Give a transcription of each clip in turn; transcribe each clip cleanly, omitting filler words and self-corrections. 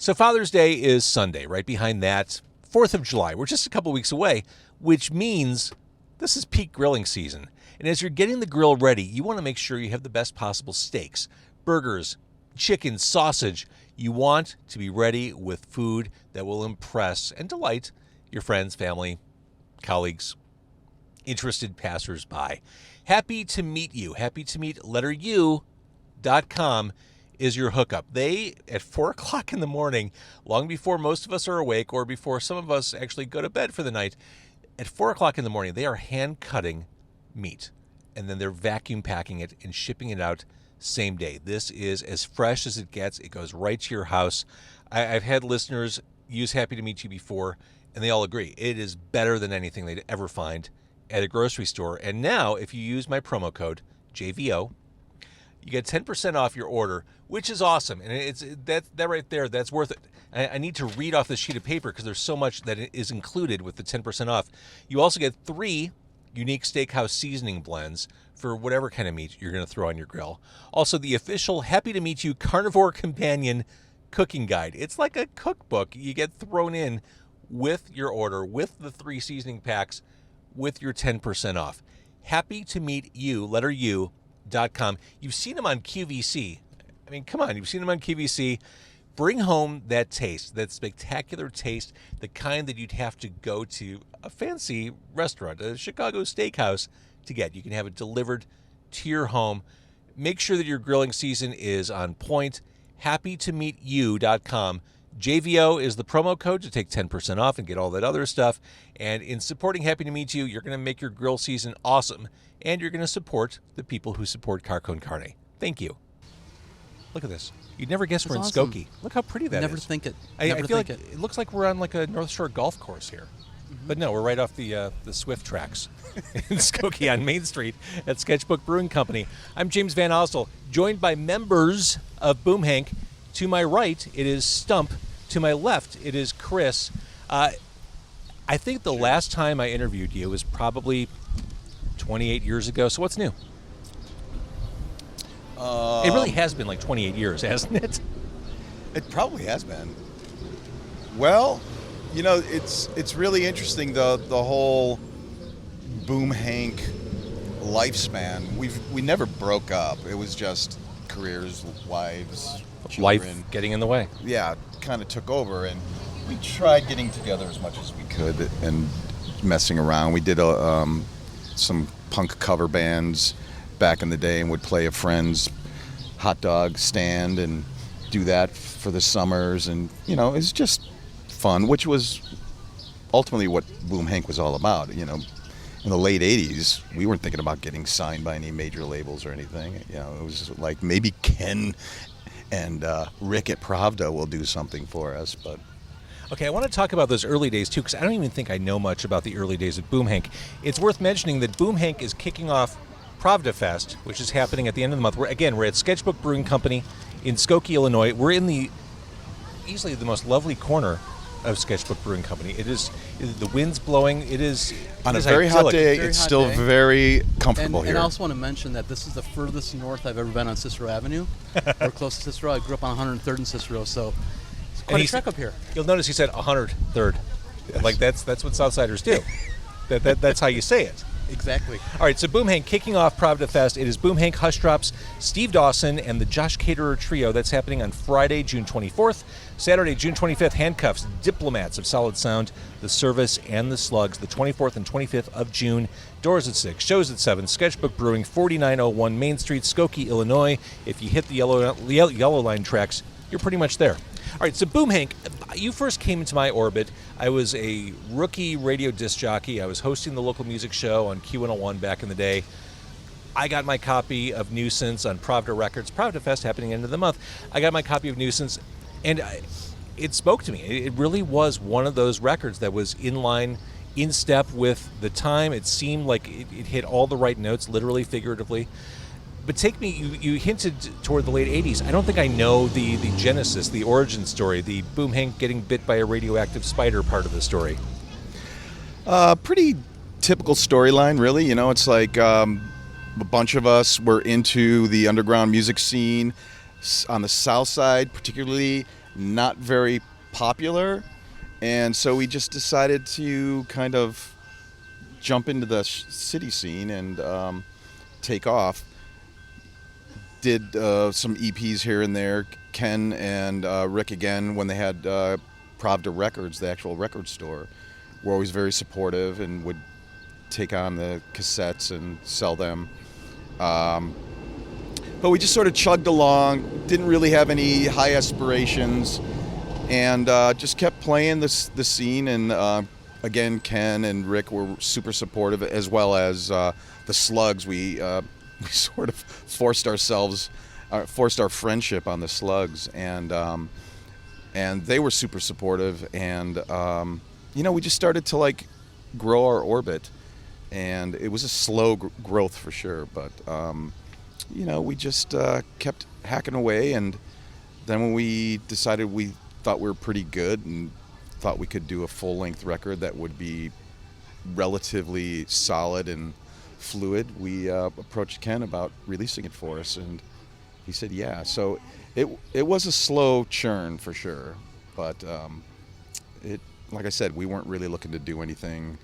So Father's Day is Sunday. Right behind that, 4th of July. We're just a couple weeks away, which means this is peak grilling season. And as you're getting the grill ready, you want to make sure you have the best possible steaks, burgers, chicken, sausage. You want to be ready with food that will impress and delight your friends, family, colleagues, interested passersby. Happy to meet you. Happy to meet letteru.com is your hookup. They, at 4 o'clock in the morning, long before most of us are awake or before some of us actually go to bed for the night, at 4 o'clock in the morning, they are hand-cutting meat. And then they're vacuum packing it and shipping it out same day. This is as fresh as it gets. It goes right to your house. I've had listeners use Happy to Meet You before, and they all agree. It is better than anything they'd ever find at a grocery store. And now, if you use my promo code, JVO, you get 10% off your order, which is awesome. And it's that right there, that's worth it. I need to read off this sheet of paper because there's so much that is included with the 10% off. You also get 3 unique steakhouse seasoning blends for whatever kind of meat you're going to throw on your grill. Also, the official Happy to Meet You Carnivore Companion Cooking Guide. It's like a cookbook you get thrown in with your order, with the 3 seasoning packs, with your 10% off. Happy to Meet You, letter U.com. You've seen them on QVC. I mean, come on, you've seen them on QVC. Bring home that taste, that spectacular taste, the kind that you'd have to go to a fancy restaurant, a Chicago steakhouse to get. You can have it delivered to your home. Make sure that your grilling season is on point. HappyToMeetYou.com. JVO is the promo code to take 10% off and get all that other stuff. And in supporting Happy to Meet You, you're going to make your grill season awesome, and you're going to support the people who support Car Con Carne. Thank you. Look at this. You'd never guess we're in awesome. Skokie. Look how pretty that Never is. think it. I feel like it looks like we're on like a North Shore golf course here. Mm-hmm. But no, we're right off the Swift tracks in Skokie on Main Street at Sketchbook Brewing Company. I'm James Van Ostel, joined by members of Boom Hank. To my right, it is Stump. To my left, it is Chris. I think the last time I interviewed you was probably 28 years ago. So what's new? It really has been like 28 years, hasn't it? It probably has been. Well, you know, it's really interesting, the whole Boom Hank lifespan. We never broke up. It was just careers, wives, children. Life getting in the way. Yeah, kind of took over, and we tried getting together as much as we could and messing around. We did some punk cover bands back in the day and would play a friend's hot dog stand and do that for the summers, and you know, it's just fun, which was ultimately what Boom Hank was all about. You know, in the late 80s, we weren't thinking about getting signed by any major labels or anything. You know, it was like maybe Ken and Rick at Pravda will do something for us, but okay, I want to talk about those early days, too, because I don't even think I know much about the early days of Boom Hank. It's worth mentioning that Boom Hank is kicking off Pravda Fest, which is happening at the end of the month. We're at Sketchbook Brewing Company in Skokie, Illinois. We're in easily the most lovely corner of Sketchbook Brewing Company. The wind's blowing. It is on a very hot day. Very it's hot still day. Very comfortable here. And I also want to mention that this is the furthest north I've ever been on Cicero Avenue. We're close to Cicero. I grew up on 103rd and Cicero, so it's quite a trek up here. You'll notice he said 103rd. Yes. Like that's what Southsiders do. That's how you say it. Exactly. All right, so Boom Hank kicking off Pravda Fest. It is Boom Hank, Hushdrops, Steve Dawson, and the Josh Caterer Trio. That's happening on Friday, June 24th. Saturday, June 25th, Handcuffs, Diplomats of Solid Sound, The Service, and the Slugs. The 24th and 25th of June. Doors at 6, shows at 7. Sketchbook Brewing, 4901 Main Street, Skokie, Illinois. If you hit the yellow line tracks, you're pretty much there. All right, so Boom Hank, you first came into my orbit. I was a rookie radio disc jockey. I was hosting the local music show on Q101 back in the day. I got my copy of Nuisance on Pravda Records. Pravda Fest happening end of the month. I got my copy of Nuisance, and it spoke to me. It really was one of those records that was in line, in step with the time. It seemed like it hit all the right notes, literally, figuratively. But take me, you hinted toward the late 80s. I don't think I know the genesis, the origin story, the Boom Hank getting bit by a radioactive spider part of the story. Pretty typical storyline, really. You know, it's like a bunch of us were into the underground music scene on the South Side, particularly not very popular, and so we just decided to kind of jump into the city scene and take off. Did some EPs here and there. Ken and Rick, again, when they had Pravda Records, the actual record store, were always very supportive and would take on the cassettes and sell them. But we just sort of chugged along, didn't really have any high aspirations, and just kept playing the scene. And again, Ken and Rick were super supportive, as well as the Slugs. We sort of forced our friendship on the Slugs, and they were super supportive. And we just started to like grow our orbit, and it was a slow growth for sure, but we just kept hacking away. And then when we decided we thought we were pretty good and thought we could do a full-length record that would be relatively solid and fluid, we approached Ken about releasing it for us, and he said yeah. So it was a slow churn for sure, but like I said, we weren't really looking to do anything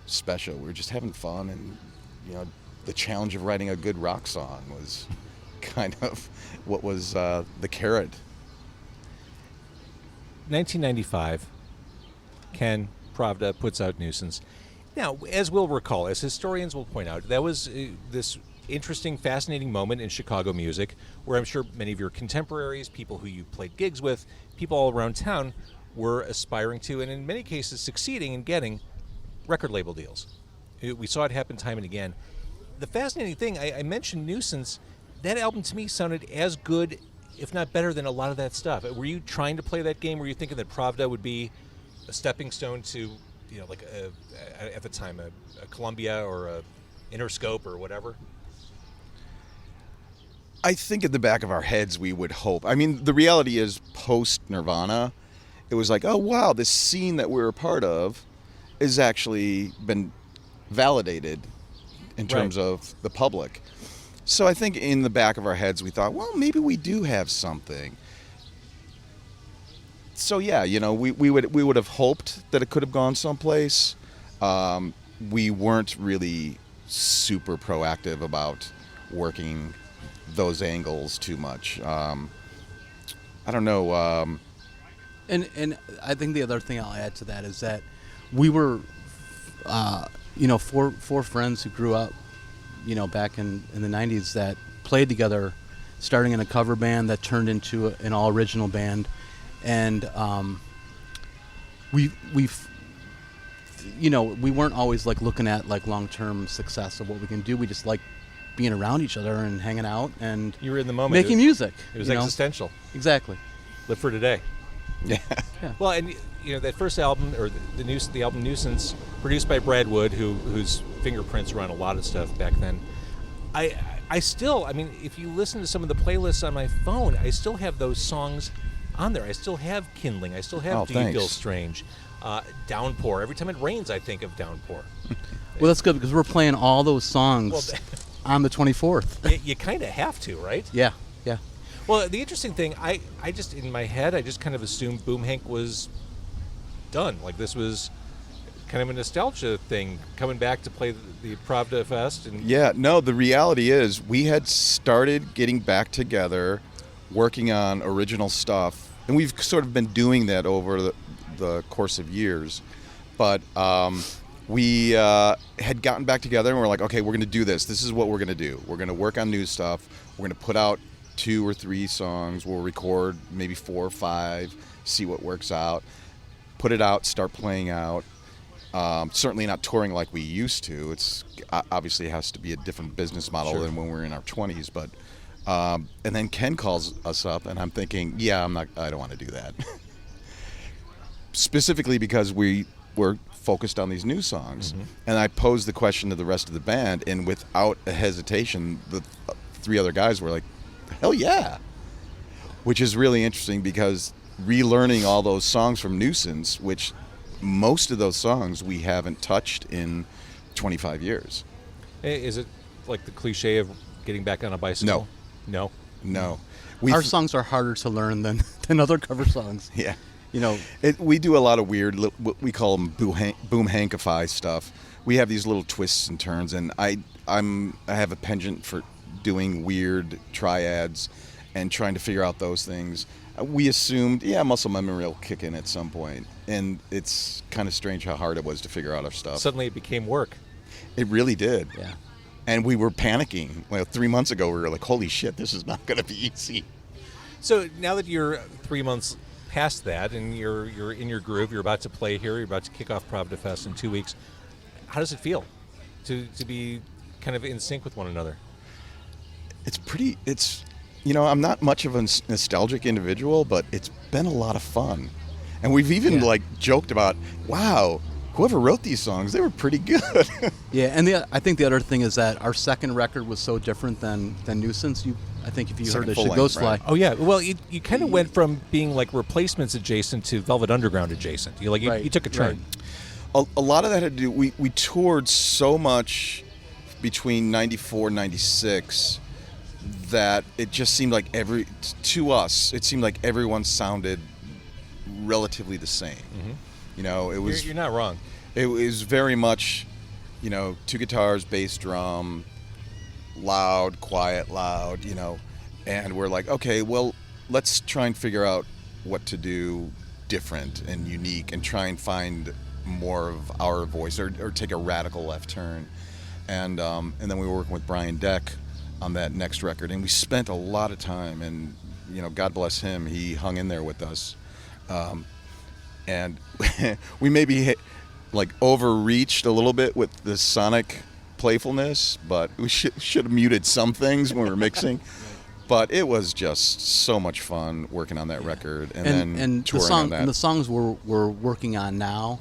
special. We were just having fun, and the challenge of writing a good rock song was kind of what was the carrot. 1995, Ken Pravda puts out Nuisance. Now, as we'll recall, as historians will point out, that was this interesting, fascinating moment in Chicago music where I'm sure many of your contemporaries, people who you played gigs with, people all around town were aspiring to, and in many cases succeeding in getting record label deals. We saw it happen time and again. The fascinating thing, I mentioned Nuisance, that album to me sounded as good, if not better, than a lot of that stuff. Were you trying to play that game? Were you thinking that Pravda would be a stepping stone to, like at the time, a Columbia or a Interscope or whatever? I think at the back of our heads we would hope. I mean, the reality is post Nirvana, it was like, oh wow, this scene that we're a part of has actually been validated in terms of the public. So I think in the back of our heads we thought, well, maybe we do have something. So yeah, we would have hoped that it could have gone someplace. We weren't really super proactive about working those angles too much. I don't know. And I think the other thing I'll add to that is that we were, four friends who grew up, back in the 90s that played together, starting in a cover band that turned into an all original band. And we weren't always like looking at like long-term success of what we can do. We just like being around each other and hanging out, and you were in the moment, making music. It was existential. Exactly. Live for today. Yeah. Well, and that first album, or the album Nuisance, produced by Brad Wood, whose fingerprints were on a lot of stuff back then. I still, if you listen to some of the playlists on my phone, I still have those songs on there. I still have Kindling. I still have Do You Feel Strange? Downpour. Every time it rains, I think of Downpour. Well, that's good because we're playing all those songs on the 24th. You kind of have to, right? Yeah. Well, the interesting thing, I just, in my head, I just kind of assumed Boom Hank was done. Like this was kind of a nostalgia thing, coming back to play the Pravda Fest. And yeah, no, the reality is we had started getting back together, working on original stuff, and we've sort of been doing that over the course of years. But we had gotten back together and we're like, okay, we're going to do this. This is what we're going to do. We're going to work on new stuff. We're going to put out 2 or 3 songs. We'll record maybe 4 or 5, see what works out, put it out, start playing out. Certainly not touring like we used to. It's obviously has to be a different business model than when we were in our 20s. But and then Ken calls us up, and I'm thinking, yeah, I don't want to do that. Specifically because we were focused on these new songs, and I posed the question to the rest of the band, and without a hesitation, the 3 other guys were like, hell yeah, which is really interesting because relearning all those songs from Nuisance, which most of those songs we haven't touched in 25 years. Is it like the cliche of getting back on a bicycle? No. our songs are harder to learn than other cover songs. Yeah. You know, We do a lot of weird, what we call them boom hankify stuff. We have these little twists and turns, and I have a penchant for doing weird triads and trying to figure out those things. We assumed, muscle memory will kick in at some point, and it's kind of strange how hard it was to figure out our stuff. Suddenly it became work. It really did. yeah. And we were panicking. Well, 3 months ago, we were like, holy shit, this is not going to be easy. So now that you're 3 months past that and you're in your groove, you're about to play here, you're about to kick off Pravda Fest in 2 weeks, how does it feel to be kind of in sync with one another? I'm not much of a nostalgic individual, but it's been a lot of fun. And we've even joked about, wow, whoever wrote these songs, they were pretty good. Yeah, and I think the other thing is that our second record was so different than Nuisance. I think if you heard Second it, full Should length, Ghost Fly. right. Oh yeah, well you kind of went from being like replacements adjacent to Velvet Underground adjacent. Right, You took a turn. right. A lot of that had to do, we toured so much between 94 and 96 that it just seemed like it seemed like everyone sounded relatively the same. Mm-hmm. It was You're not wrong. It was very much, 2 guitars, bass, drum, loud, quiet, loud, and we're like, okay, well, let's try and figure out what to do different and unique and try and find more of our voice or take a radical left turn. And then we were working with Brian Deck on that next record, and we spent a lot of time, and, God bless him, he hung in there with us. And we maybe overreached a little bit with the sonic playfulness, but we should have muted some things when we were mixing. But it was just so much fun working on that record and then touring on that. And the songs we're working on now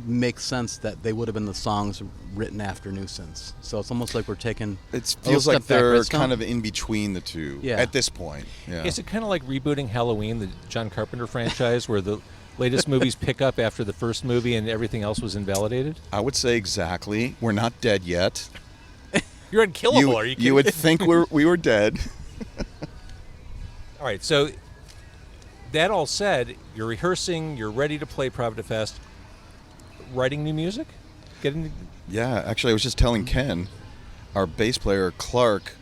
make sense that they would have been the songs written after Nuisance. So it's almost like we're taking It a feels little like step back, they're right, Stump? kind of in between the two at this point. Yeah. Is it kind of like rebooting Halloween, the John Carpenter franchise, where the latest movies pick up after the first movie and everything else was invalidated? I would say exactly. We're not dead yet. You're unkillable. Are you kidding? You would think we were dead. All right, so that all said, you're rehearsing, you're ready to play Pravda Fest, writing new music? Yeah, actually, I was just telling Ken, our bass player, Clark,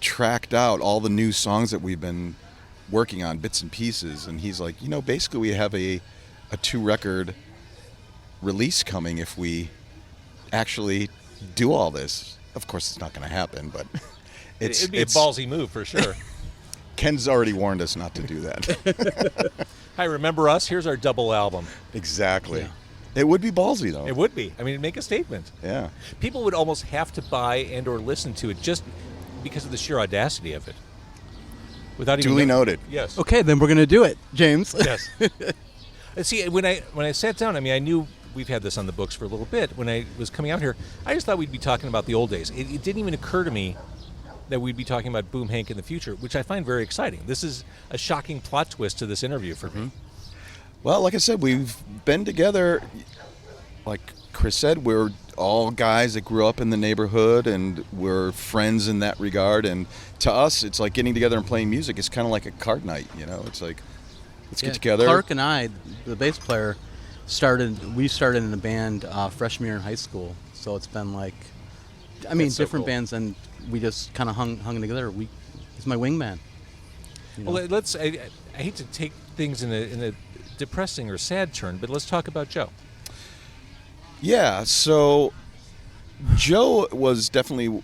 tracked out all the new songs that we've been working on, bits and pieces, and he's like, basically we have a 2-record release coming if we actually do all this. Of course, it's not going to happen, but It'd be a ballsy move for sure. Ken's already warned us not to do that. Hi, remember us? Here's our double album. Exactly. Yeah. It would be ballsy, though. It would be. I mean, make a statement. Yeah. People would almost have to buy and or listen to it just because of the sheer audacity of it. Without even Duly noted. Yes. Okay, then we're going to do it, James. Yes. See, when I sat down, I mean, I knew we've had this on the books for a little bit. When I was coming out here, I just thought we'd be talking about the old days. It didn't even occur to me that we'd be talking about Boom Hank in the future, which I find very exciting. This is a shocking plot twist to this interview for me. Well, like I said, we've been together, like Chris said, we're all guys that grew up in the neighborhood and we're friends in that regard. And to us, it's like getting together and playing music. It's kind of like a card night, It's like, let's get together. Clark and I, the bass player, we started in a band freshman year in high school. So it's been like, That's so different cool. bands, and we just kind of hung together. He's my wingman. Well, I hate to take things in a depressing or sad turn, but let's talk about Joe. Yeah, so Joe was definitely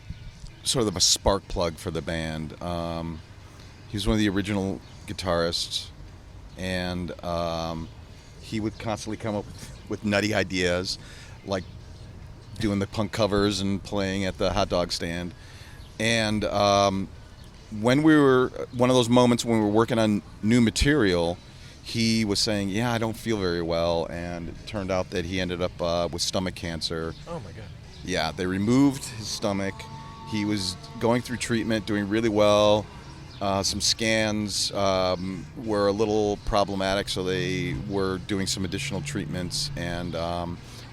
sort of a spark plug for the band. He was one of the original guitarists, and he would constantly come up with nutty ideas, like doing the punk covers and playing at the hot dog stand. And when we were, one of those moments when we were working on new material, he was saying, I don't feel very well, and it turned out that he ended up with stomach cancer. Oh, my God. Yeah, they removed his stomach. He was going through treatment, doing really well. Some scans were a little problematic, so they were doing some additional treatments. And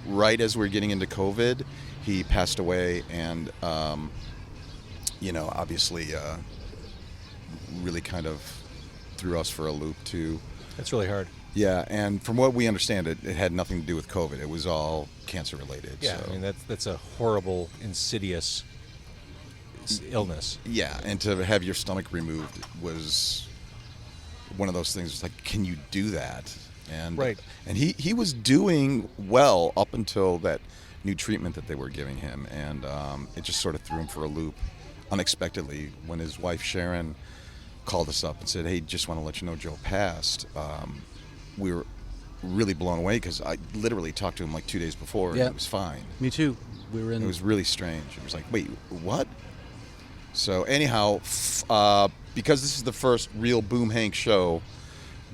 right as we were getting into COVID, he passed away. And, obviously really kind of threw us for a loop too. That's really hard. Yeah, and from what we understand, it had nothing to do with COVID. It was all cancer related. Yeah, so. I mean that's a horrible, insidious illness. Yeah, and to have your stomach removed was one of those things. It's like, can you do that? And right. And he was doing well up until that new treatment that they were giving him, and it just sort of threw him for a loop unexpectedly when his wife Sharon called us up and said, "Hey, just want to let you know Joe passed." We were really blown away because I literally talked to him like 2 days before, and it was fine. Me too. We were in. It was really strange. It was like, wait, what? So anyhow, because this is the first real Boom Hank show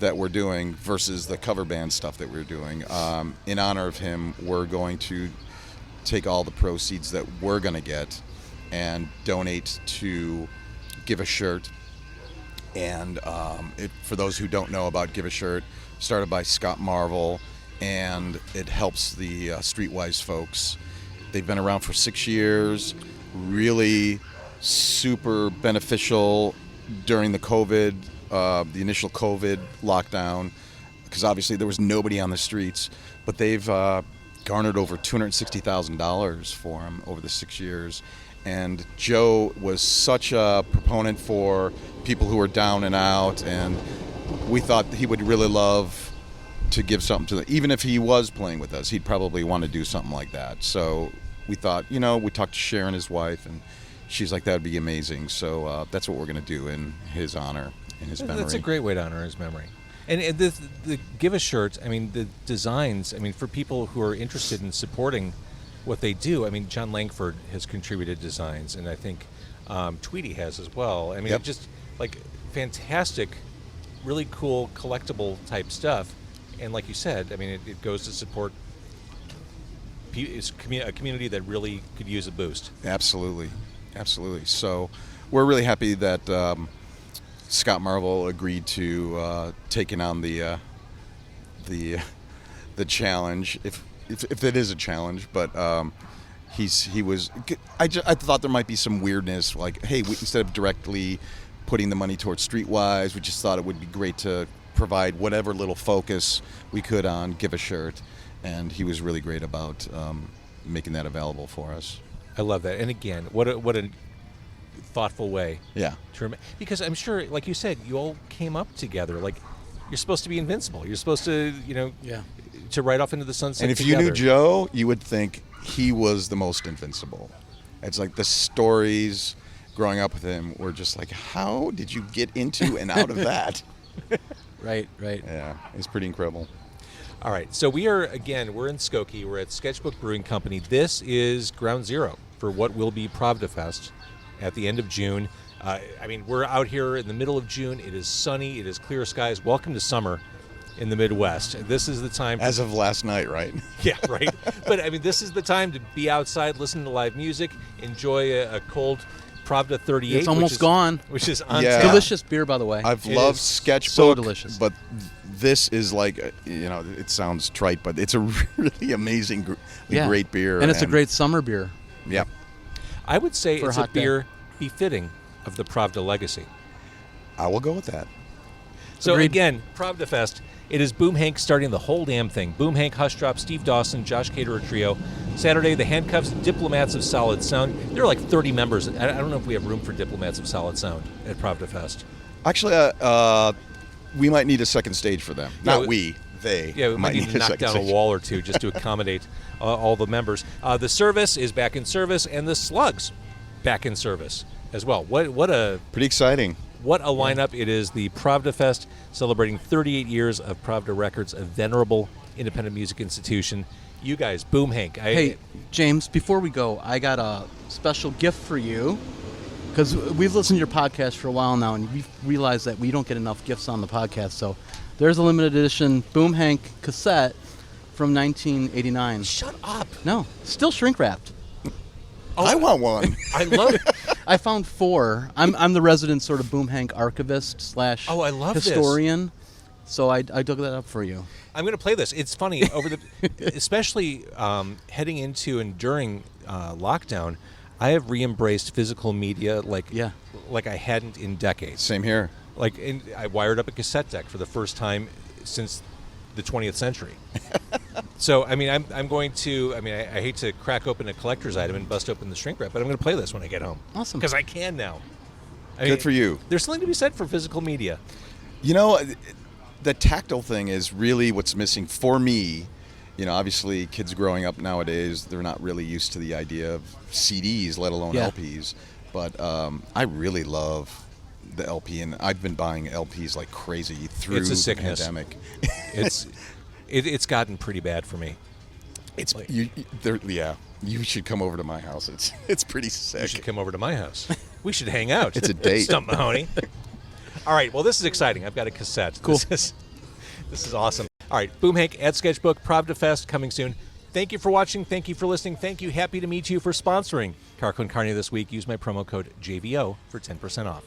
that we're doing versus the cover band stuff that we're doing, in honor of him, we're going to take all the proceeds that we're going to get and donate to Give a Shirt. And for those who don't know about Give a Shirt, started by Scott Marvel, and it helps the Streetwise folks. They've been around for 6 years, really super beneficial during the COVID, the initial COVID lockdown, because obviously there was nobody on the streets, but they've garnered over $260,000 for them over the 6 years. And Joe was such a proponent for people who are down and out, and we thought he would really love to give something to them. Even if he was playing with us, he'd probably want to do something like that. So we thought, we talked to Sharon, his wife, and she's like, that would be amazing. So that's what we're going to do in his honor, in his memory. That's a great way to honor his memory. And the Give a Shirt, I mean, the designs, I mean, for people who are interested in supporting what they do, I mean, John Langford has contributed designs, and I think Tweety has as well. I mean, just like fantastic, really cool collectible type stuff. And like you said, I mean, it goes to support a community that really could use a boost. Absolutely. So we're really happy that Scott Marvel agreed to taking on the challenge, if it is a challenge. But he was. I thought there might be some weirdness, like, hey, instead of directly putting the money towards Streetwise, we just thought it would be great to provide whatever little focus we could on Give a Shirt, and he was really great about making that available for us. I love that. And again, what a thoughtful way. Yeah. Because I'm sure, like you said, you all came up together. Like, you're supposed to be invincible. You're supposed to, to ride off into the sunset And if together. you knew Joe, you would think he was the most invincible. It's like the stories growing up with him were just like, how did you get into and out of that? Right. Yeah, it's pretty incredible. All right, so we're in Skokie. We're at Sketchbook Brewing Company. This is ground zero for what will be Pravda Fest at the end of June. I mean, we're out here in the middle of June. It is sunny. It is clear skies. Welcome to summer in the Midwest. This is the time. As of last night, right? Yeah, right. But, I mean, this is the time to be outside, listen to live music, enjoy a cold Pravda 38. It's almost gone. Which is on Yeah. tap. Delicious beer, by the way. I've It loved is Sketchbook, so delicious. but this is like, it sounds trite, but it's a really amazing, great beer. And it's a great summer beer. Yeah. I would say For a it's a hot day. beer befitting of the Pravda legacy. I will go with that. So Agreed. again, Pravda Fest. It is Boom Hank starting the whole damn thing. Boom Hank, Hushdrops, Steve Dawson, Josh Caterer trio. Saturday, the Handcuffs, Diplomats of Solid Sound. There are like 30 members. I don't know if we have room for Diplomats of Solid Sound at Pravda Fest. Actually, we might need a second stage for them. They. Yeah, we might need to knock second down a stage. wall or two just to accommodate all the members. The Service is back in service, and the Slugs back in service as well. What a Pretty exciting. lineup. It is the Pravda Fest, celebrating 38 years of Pravda Records, a venerable independent music institution. You guys, Boom Hank. Hey, James, before we go, I got a special gift for you, because we've listened to your podcast for a while now, and we've realized that we don't get enough gifts on the podcast. So there's a limited edition Boom Hank cassette from 1989. Shut up. No, still shrink wrapped. I want one. I love it. I found 4. I'm the resident sort of Boom Hank archivist / Oh, I love this. historian. So I dug that up for you. I'm going to play this. It's funny, especially heading into and during lockdown, I have re-embraced physical media like I hadn't in decades. Same here. I wired up a cassette deck for the first time since the 20th century. So, I mean, I'm going to, I hate to crack open a collector's item and bust open the shrink wrap, but I'm going to play this when I get home. Awesome. Because I can now. Good for you. There's something to be said for physical media. You know, the tactile thing is really what's missing for me. You know, obviously kids growing up nowadays, they're not really used to the idea of CDs, let alone LPs. But I really love the LP, and I've been buying LPs like crazy through the pandemic. It's gotten pretty bad for me. It's you should come over to my house. It's pretty sick. You should come over to my house. We should hang out. It's a date. Stump Mahoney. All right, well, this is exciting. I've got a cassette. Cool. This is awesome. All right, Boom Hank at Sketchbook, Pravda Fest coming soon. Thank you for watching. Thank you for listening. Thank you. Happy to meet you for sponsoring Car Con Carne this week. Use my promo code JVO for 10% off.